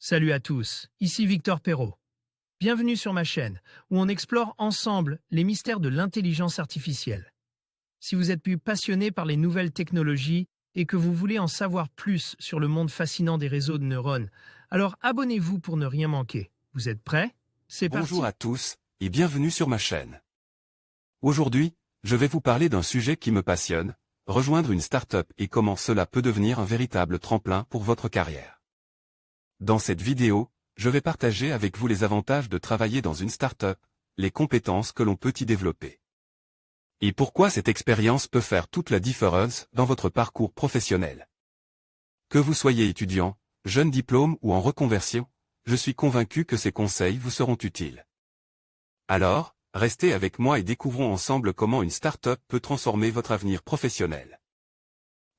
Salut à tous, ici Victor Perrault. Bienvenue sur ma chaîne, où on explore ensemble les mystères de l'intelligence artificielle. Si vous êtes plus passionné par les nouvelles technologies et que vous voulez en savoir plus sur le monde fascinant des réseaux de neurones, alors abonnez-vous pour ne rien manquer. Vous êtes prêts? C'est parti. Bonjour à tous, et bienvenue sur ma chaîne. Aujourd'hui, je vais vous parler d'un sujet qui me passionne, rejoindre une start-up et comment cela peut devenir un véritable tremplin pour votre carrière. Dans cette vidéo, je vais partager avec vous les avantages de travailler dans une start-up, les compétences que l'on peut y développer. Et pourquoi cette expérience peut faire toute la différence dans votre parcours professionnel. Que vous soyez étudiant, jeune diplôme ou en reconversion, je suis convaincu que ces conseils vous seront utiles. Alors, restez avec moi et découvrons ensemble comment une start-up peut transformer votre avenir professionnel.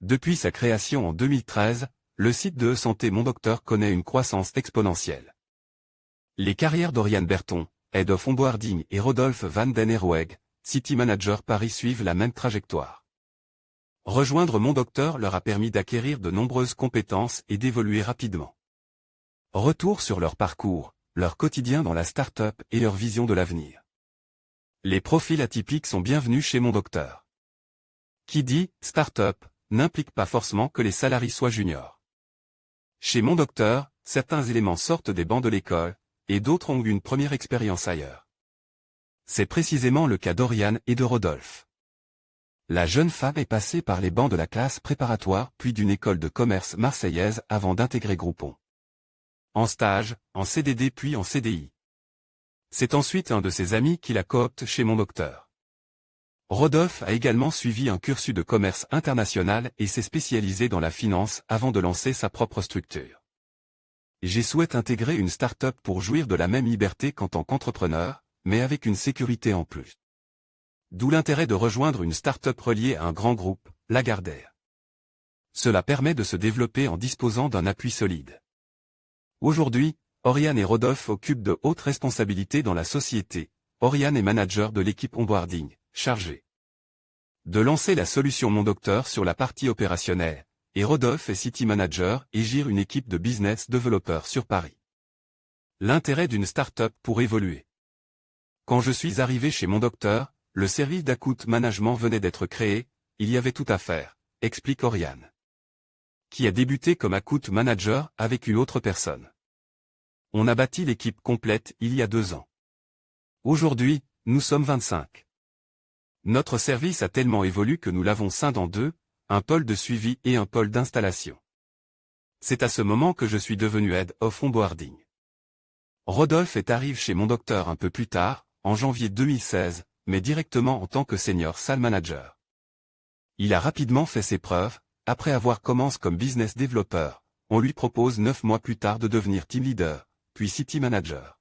Depuis sa création en 2013, le site de e-santé Mon Docteur connaît une croissance exponentielle. Les carrières d'Oriane Berton, Head of Onboarding et Rodolphe van den Herweg, City Manager Paris suivent la même trajectoire. Rejoindre Mon Docteur leur a permis d'acquérir de nombreuses compétences et d'évoluer rapidement. Retour sur leur parcours, leur quotidien dans la start-up et leur vision de l'avenir. Les profils atypiques sont bienvenus chez Mon Docteur. Qui dit « start-up » n'implique pas forcément que les salariés soient juniors. Chez Mon Docteur, certains éléments sortent des bancs de l'école, et d'autres ont eu une première expérience ailleurs. C'est précisément le cas d'Oriane et de Rodolphe. La jeune femme est passée par les bancs de la classe préparatoire puis d'une école de commerce marseillaise avant d'intégrer Groupon. En stage, en CDD puis en CDI. C'est ensuite un de ses amis qui la coopte chez Mon Docteur. Rodolphe a également suivi un cursus de commerce international et s'est spécialisé dans la finance avant de lancer sa propre structure. J'ai souhaité intégrer une start-up pour jouir de la même liberté qu'en tant qu'entrepreneur, mais avec une sécurité en plus. D'où l'intérêt de rejoindre une start-up reliée à un grand groupe, Lagardère. Cela permet de se développer en disposant d'un appui solide. Aujourd'hui, Oriane et Rodolphe occupent de hautes responsabilités dans la société. Oriane est manager de l'équipe onboarding, chargée de lancer la solution Mon Docteur sur la partie opérationnelle, et Rodolphe est City Manager et gère une équipe de business développeurs sur Paris. L'intérêt d'une start-up pour évoluer. Quand je suis arrivé chez Mon Docteur, le service d'account management venait d'être créé, il y avait tout à faire, explique Oriane. Qui a débuté comme account manager avec une autre personne. On a bâti l'équipe complète il y a 2 ans. Aujourd'hui, nous sommes 25. Notre service a tellement évolué que nous l'avons scindé en 2, un pôle de suivi et un pôle d'installation. C'est à ce moment que je suis devenu Head of Onboarding. Rodolphe arrive chez Mon Docteur un peu plus tard, en janvier 2016, mais directement en tant que Senior Sales Manager. Il a rapidement fait ses preuves, après avoir commencé comme business développeur, on lui propose 9 mois plus tard de devenir team leader, puis city manager.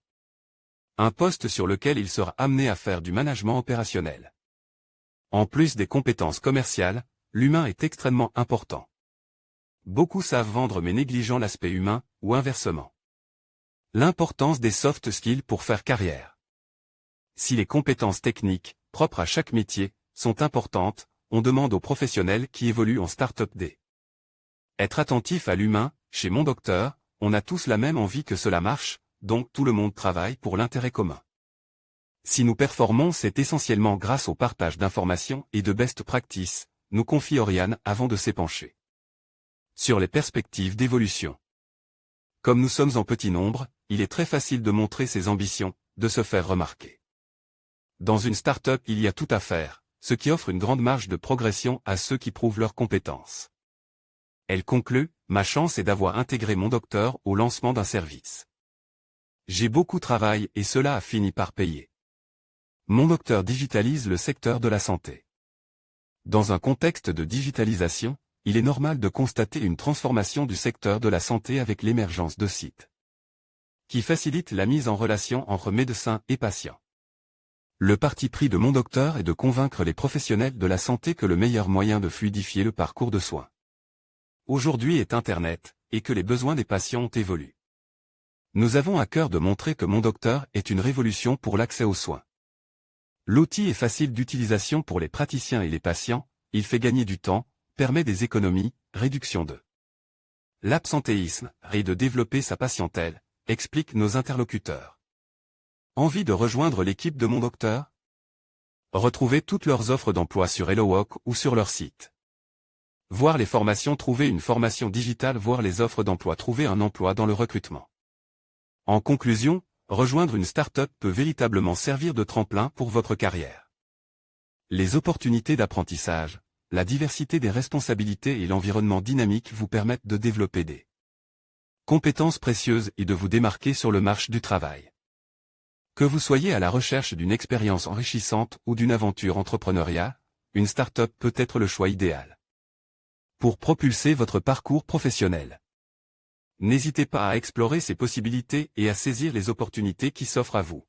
Un poste sur lequel il sera amené à faire du management opérationnel. En plus des compétences commerciales, l'humain est extrêmement important. Beaucoup savent vendre mais négligent l'aspect humain, ou inversement. L'importance des soft skills pour faire carrière. Si les compétences techniques, propres à chaque métier, sont importantes, on demande aux professionnels qui évoluent en start-up être attentif à l'humain. Chez Mon Docteur, on a tous la même envie que cela marche, donc tout le monde travaille pour l'intérêt commun. Si nous performons, c'est essentiellement grâce au partage d'informations et de best practices, nous confie Oriane avant de s'épancher sur les perspectives d'évolution. Comme nous sommes en petit nombre, il est très facile de montrer ses ambitions, de se faire remarquer. Dans une start-up, il y a tout à faire, ce qui offre une grande marge de progression à ceux qui prouvent leurs compétences. Elle conclut, ma chance est d'avoir intégré Mon Docteur au lancement d'un service. J'ai beaucoup travaillé et cela a fini par payer. Mon Docteur digitalise le secteur de la santé. Dans un contexte de digitalisation, il est normal de constater une transformation du secteur de la santé avec l'émergence de sites qui facilitent la mise en relation entre médecins et patients. Le parti pris de Mon Docteur est de convaincre les professionnels de la santé que le meilleur moyen de fluidifier le parcours de soins aujourd'hui est Internet, et que les besoins des patients ont évolué. Nous avons à cœur de montrer que Mon Docteur est une révolution pour l'accès aux soins. L'outil est facile d'utilisation pour les praticiens et les patients, il fait gagner du temps, permet des économies, réduction de L'absentéisme risque de développer sa patientèle, expliquent nos interlocuteurs. Envie de rejoindre l'équipe de Mon Docteur? Retrouvez toutes leurs offres d'emploi sur HelloWork ou sur leur site. Voir les formations, trouver une formation digitale, voir les offres d'emploi, trouver un emploi dans le recrutement. En conclusion, rejoindre une start-up peut véritablement servir de tremplin pour votre carrière. Les opportunités d'apprentissage, la diversité des responsabilités et l'environnement dynamique vous permettent de développer des compétences précieuses et de vous démarquer sur le marché du travail. Que vous soyez à la recherche d'une expérience enrichissante ou d'une aventure entrepreneuriale, une start-up peut être le choix idéal pour propulser votre parcours professionnel. N'hésitez pas à explorer ces possibilités et à saisir les opportunités qui s'offrent à vous.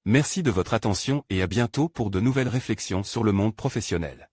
Merci de votre attention et à bientôt pour de nouvelles réflexions sur le monde professionnel.